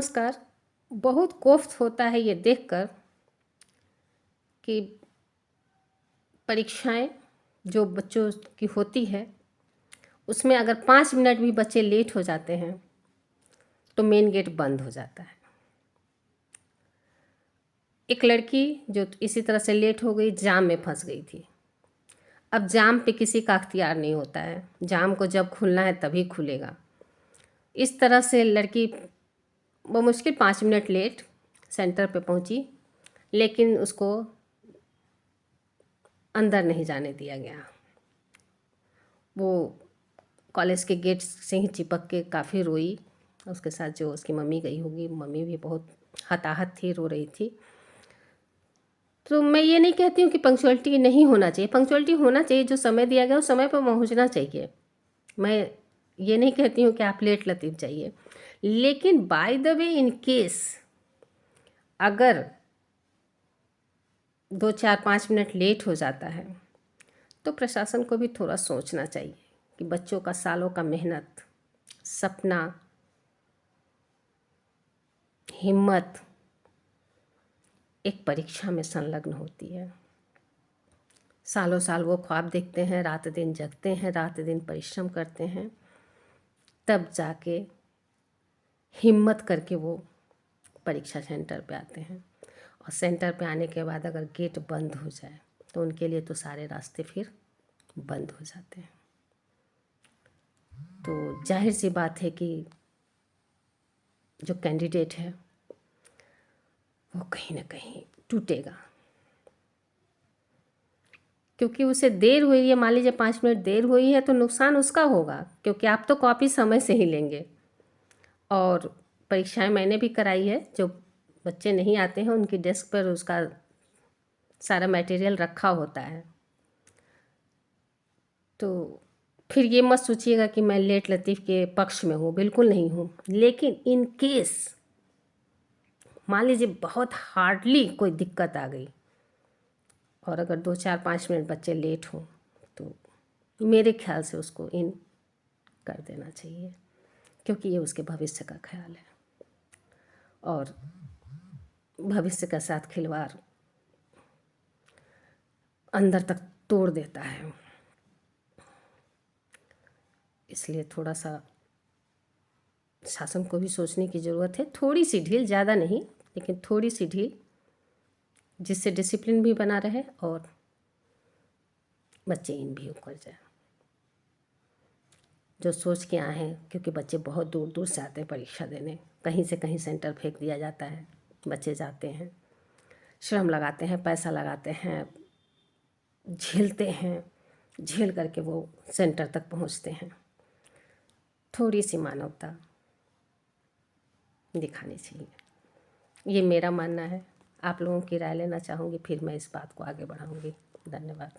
नमस्कार। बहुत कोफ्त होता है ये देखकर कि परीक्षाएं जो बच्चों की होती है उसमें अगर 5 मिनट भी बच्चे लेट हो जाते हैं तो मेन गेट बंद हो जाता है। एक लड़की जो इसी तरह से लेट हो गई, जाम में फंस गई थी। अब जाम पे किसी का अख्तियार नहीं होता है, जाम को जब खुलना है तभी खुलेगा। इस तरह से लड़की बमुश्किल 5 मिनट लेट सेंटर पे पहुंची, लेकिन उसको अंदर नहीं जाने दिया गया। वो कॉलेज के गेट से ही चिपक के काफ़ी रोई। उसके साथ जो उसकी मम्मी गई होगी, मम्मी भी बहुत हताहत थी, रो रही थी। तो मैं ये नहीं कहती हूँ कि पंक्चुअलिटी नहीं होना चाहिए, पंक्चुअलिटी होना चाहिए। जो समय दिया गया उस समय पर पहुँचना चाहिए। मैं ये नहीं कहती हूँ कि आप लेट लतीफ़ जाइए, लेकिन by the way in case अगर 2 4 5 मिनट लेट हो जाता है तो प्रशासन को भी थोड़ा सोचना चाहिए कि बच्चों का सालों का मेहनत, सपना, हिम्मत एक परीक्षा में संलग्न होती है। सालों साल वो ख्वाब देखते हैं, रात दिन जगते हैं, रात दिन परिश्रम करते हैं, तब जाके हिम्मत करके वो परीक्षा सेंटर पे आते हैं। और सेंटर पे आने के बाद अगर गेट बंद हो जाए तो उनके लिए तो सारे रास्ते फिर बंद हो जाते हैं। तो जाहिर सी बात है कि जो कैंडिडेट है वो कहीं ना कहीं टूटेगा, क्योंकि उसे देर हुई है। मान लीजिए 5 मिनट देर हुई है तो नुकसान उसका होगा, क्योंकि आप तो कॉपी समय से ही लेंगे। और परीक्षाएं मैंने भी कराई है, जो बच्चे नहीं आते हैं उनकी डेस्क पर उसका सारा मटेरियल रखा होता है। तो फिर ये मत सोचिएगा कि मैं लेट लतीफ़ के पक्ष में हूँ, बिल्कुल नहीं हूँ। लेकिन इन केस मान लीजिए बहुत हार्डली कोई दिक्कत आ गई और अगर 2 4 5 मिनट बच्चे लेट हों तो मेरे ख्याल से उसको इन कर देना चाहिए, क्योंकि ये उसके भविष्य का ख्याल है और भविष्य के साथ खिलवाड़ अंदर तक तोड़ देता है। इसलिए थोड़ा सा शासन को भी सोचने की ज़रूरत है। थोड़ी सी ढील, ज़्यादा नहीं लेकिन थोड़ी सी ढील, जिससे डिसिप्लिन भी बना रहे और बच्चे इन भी उकर जाए। जो सोच के आए हैं, क्योंकि बच्चे बहुत दूर दूर से आते हैं परीक्षा देने, कहीं से कहीं सेंटर फेंक दिया जाता है, बच्चे जाते हैं, श्रम लगाते हैं, पैसा लगाते हैं, झेलते हैं, झेल करके वो सेंटर तक पहुंचते हैं। थोड़ी सी मानवता दिखानी चाहिए, ये मेरा मानना है। आप लोगों की राय लेना चाहूँगी, फिर मैं इस बात को आगे बढ़ाऊँगी। धन्यवाद।